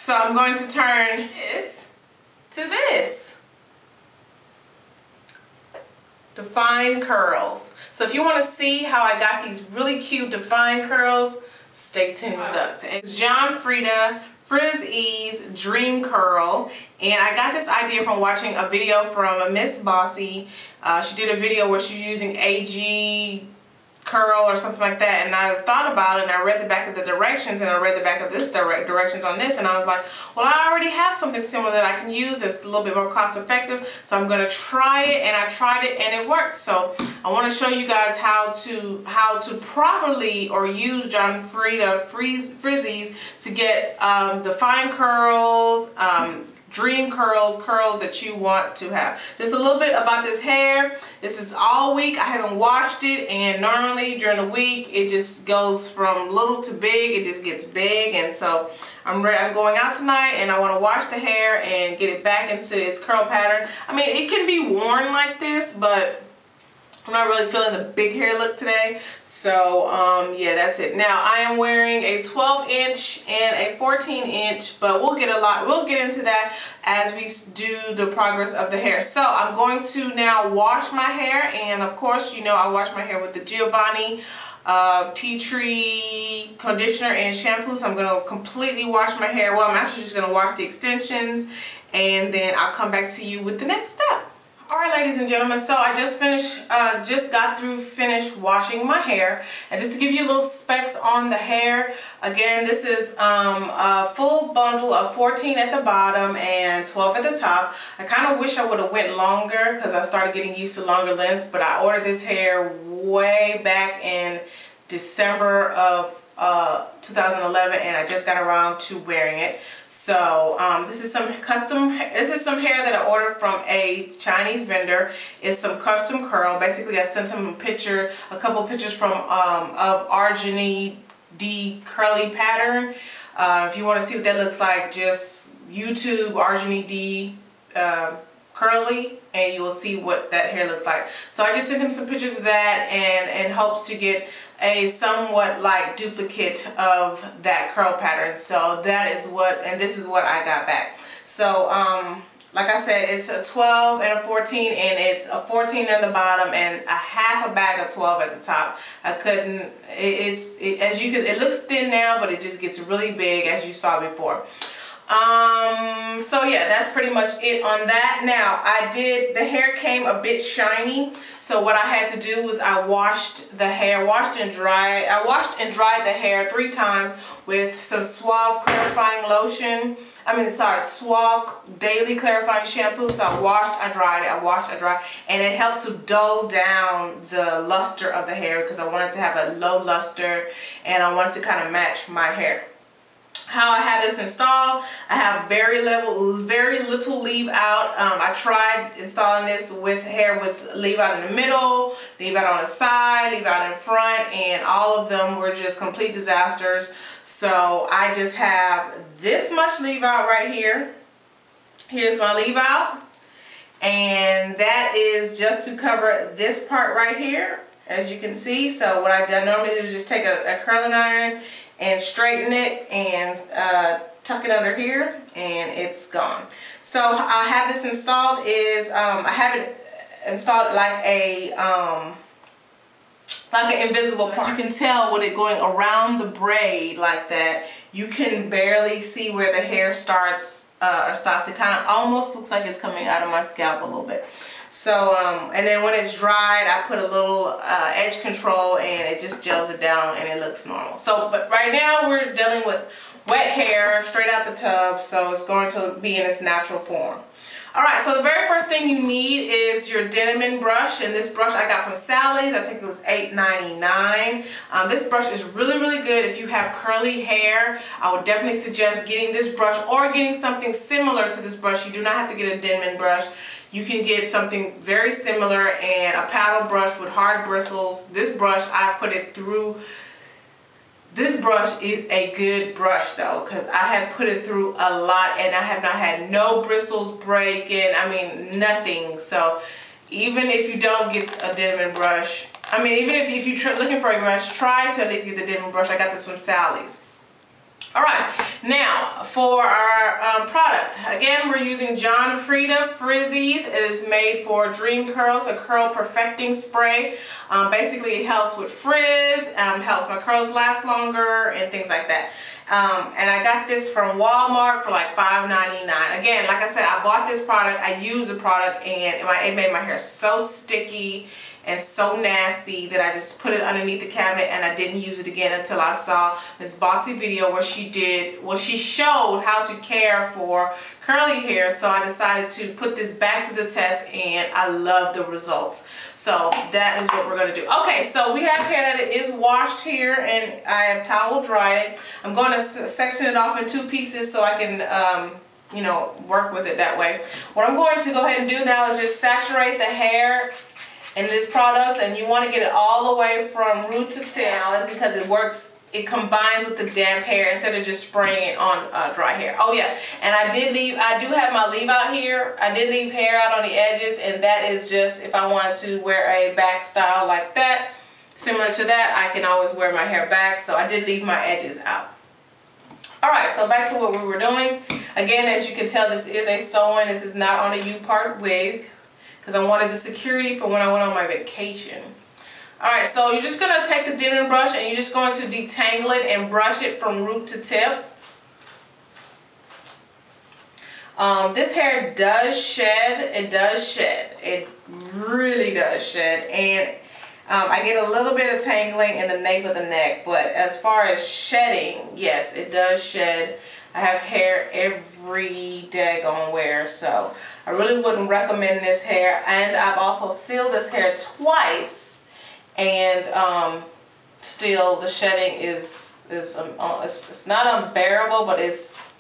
So I'm going to turn this to this. Defined curls. So if you want to see how I got these really cute defined curls, stay tuned up. It's Freda Frizz Dream Curl, and I got this idea from watching a video from Miss Bossy. She did a video where she's using AG curl or something like that, and I thought about it and I read the back of the directions and I read the back of this directions on this, and I was like, well, I already have something similar that I can use that's a little bit more cost effective, so I'm going to try it. And I tried it and it worked. So I want to show you guys how to properly or use Freda Frizz to get defined curls, dream curls, curls that you want to have. Just a little bit about this hair. This is all week. I haven't washed it, and normally during the week it just goes from little to big. It just gets big, and so I'm going out tonight and I want to wash the hair and get it back into its curl pattern. I mean, it can be worn like this, but I'm not really feeling the big hair look today. So yeah, that's it. Now I am wearing a 12-inch and a 14-inch, but we'll get into that as we do the progress of the hair. So I'm going to now wash my hair, and of course, you know, I wash my hair with the Giovanni tea tree conditioner and shampoo. So I'm going to completely wash my hair. Well, I'm actually just going to wash the extensions, and then I'll come back to you with the next step. Alright, ladies and gentlemen, so I just got through finished washing my hair, and just to give you little specs on the hair, again, this is a full bundle of 14 at the bottom and 12 at the top. I kind of wish I would have went longer because I started getting used to longer lengths, but I ordered this hair way back in December of 2011, and I just got around to wearing it. So this is some hair that I ordered from a Chinese vendor. It's some custom curl. Basically, I sent him a couple pictures from of Argini D curly pattern. If you want to see what that looks like, just YouTube Argini D curly, and you will see what that hair looks like. So I just sent him some pictures of that, and in hopes to get a somewhat like duplicate of that curl pattern. So that is and this is what I got back. So like I said, it's a 12 and a 14, and it's a 14 at the bottom and a half a bag of 12 at the top. I couldn't, it looks thin now, but it just gets really big, as you saw before. So yeah, that's pretty much it on that. Now, the hair came a bit shiny, so what I had to do was I washed and dried the hair 3 times with some Suave clarifying lotion. Suave daily clarifying shampoo. So I washed, I dried it, I washed, I dried, and it helped to dull down the luster of the hair because I wanted to have a low luster and I wanted to kind of match my hair. How I have this installed, I have very little leave out. I tried installing this with hair with leave out in the middle, leave out on the side, leave out in front, and all of them were just complete disasters. So I just have this much leave out right here. Here's my leave out, and that is just to cover this part right here, as you can see. So what I normally do is just take a curling iron and straighten it and tuck it under here, and it's gone. So I have this installed I have it installed like an invisible part. You can tell with it going around the braid like that, you can barely see where the hair starts or stops. It kind of almost looks like it's coming out of my scalp a little bit. So, and then when it's dried, I put a little edge control, and it just gels it down and it looks normal. So, but right now we're dealing with wet hair straight out the tub, so it's going to be in its natural form. Alright, so the very first thing you need is your Denman brush, and this brush I got from Sally's. I think it was $8.99. This brush is really, really good if you have curly hair. I would definitely suggest getting this brush or getting something similar to this brush. You do not have to get a Denman brush. You can get something very similar, and a paddle brush with hard bristles. This brush, I put it through. This brush is a good brush though, because I have put it through a lot and I have not had no bristles breaking. I mean, nothing. So even if you don't get a Denman brush, even if you're looking for a brush, try to at least get the Denman brush. I got this from Sally's. All right, now for our product. Again, we're using Freda Frizz. It is made for Dream Curls, a curl perfecting spray. Basically, it helps with frizz, helps my curls last longer, and things like that. And I got this from Walmart for like $5.99. Again, like I said, I bought this product, I used the product, and it made my hair so sticky and so nasty that I just put it underneath the cabinet and I didn't use it again until I saw Miss Bossy video where she showed how to care for curly hair. So I decided to put this back to the test and I love the results. So that is what we're going to do. Okay, so we have hair that is washed here and I have towel dried it. I'm going to section it off in 2 pieces so I can you know, work with it that way. What I'm going to go ahead and do now is just saturate the hair in this product, and you want to get it all the way from root to tail. It's because it works, it combines with the damp hair instead of just spraying it on dry hair. Oh yeah, and I do have my leave out here. I did leave hair out on the edges, and that is just if I wanted to wear a back style like that, similar to that, I can always wear my hair back, so I did leave my edges out. Alright, so back to what we were doing. Again, as you can tell, this is a sew-in. This is not on a U-part wig, because I wanted the security for when I went on my vacation. Alright, so you're just going to take the Denman brush and you're just going to detangle it and brush it from root to tip. This hair does shed. It does shed. It really does shed. And I get a little bit of tangling in the nape of the neck. But as far as shedding, yes, it does shed. I have hair every daggone wear, so I really wouldn't recommend this hair. And I've also sealed this hair twice, and still the shedding is it's not unbearable, but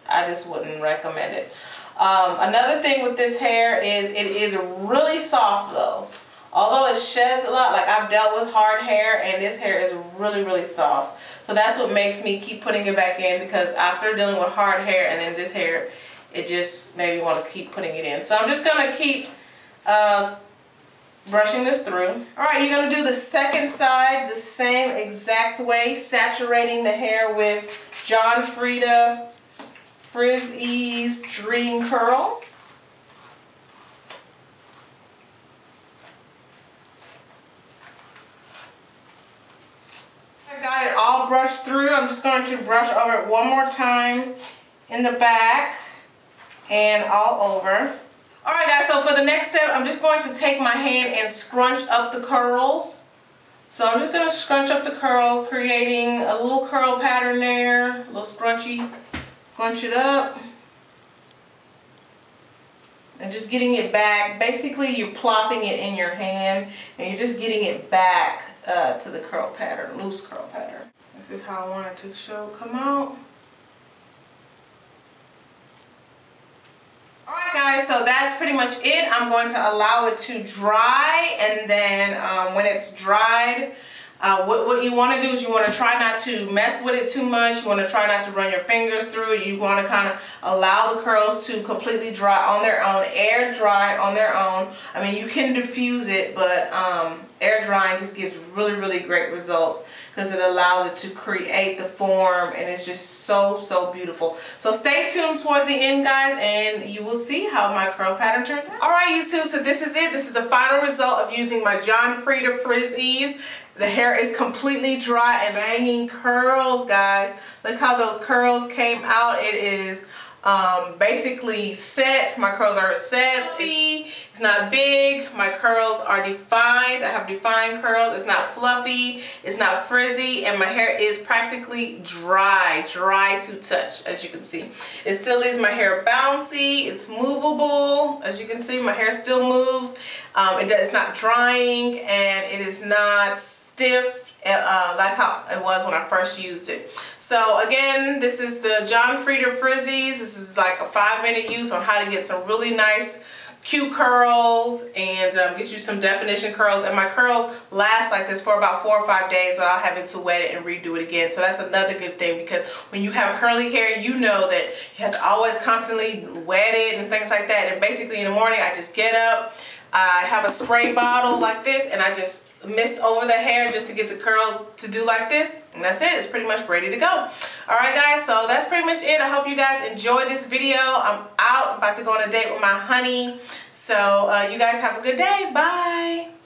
I just wouldn't recommend it. Another thing with this hair is it is really soft though. Although it sheds a lot, like I've dealt with hard hair, and this hair is really, really soft. So that's what makes me keep putting it back in, because after dealing with hard hair and then this hair, it just made me want to keep putting it in. So I'm just going to keep brushing this through. Alright, you're going to do the second side the same exact way, saturating the hair with Freda Frizz Dream Curl. Got it all brushed through. I'm just going to brush over it one more time in the back and all over. Alright guys, so for the next step, I'm just going to take my hand and scrunch up the curls. So I'm just going to scrunch up the curls, creating a little curl pattern there, a little scrunchy. Scrunch it up. And just getting it back. Basically, you're plopping it in your hand and you're just getting it back to the curl pattern, loose curl pattern. This is how I want it to come out. Alright guys, so that's pretty much it. I'm going to allow it to dry, and then when it's dried, what you want to do is you want to try not to mess with it too much. You want to try not to run your fingers through it. You want to kind of allow the curls to completely dry on their own, air dry on their own. I mean, you can diffuse it, but air drying just gives really, really great results, because it allows it to create the form, and it's just so, so beautiful. So stay tuned towards the end, guys, and you will see how my curl pattern turned out. Alright YouTube, so this is it. This is the final result of using my Freda Frizz. The hair is completely dry and banging curls, guys. Look how those curls came out. It is basically set. My curls are set. It's not big. My curls are defined. I have defined curls. It's not fluffy. It's not frizzy. And my hair is practically dry to touch, as you can see. It still leaves my hair bouncy. It's movable. As you can see, my hair still moves. It's not drying, and it is not stiff like how it was when I first used it. So again, this is the Freda Frizz. This is like a 5-minute use on how to get some really nice cute curls and get you some definition curls. And my curls last like this for about 4 or 5 days without having to wet it and redo it again. So that's another good thing, because when you have curly hair, you know that you have to always constantly wet it and things like that. And basically in the morning, I just get up, I have a spray bottle like this, and I just mist over the hair just to get the curls to do like this, and that's it. It's pretty much ready to go. Alright guys, guys, so that's pretty much it. I hope you guys enjoyed this video. I'm out, about to go on a date with my honey. So you guys have a good day. Bye.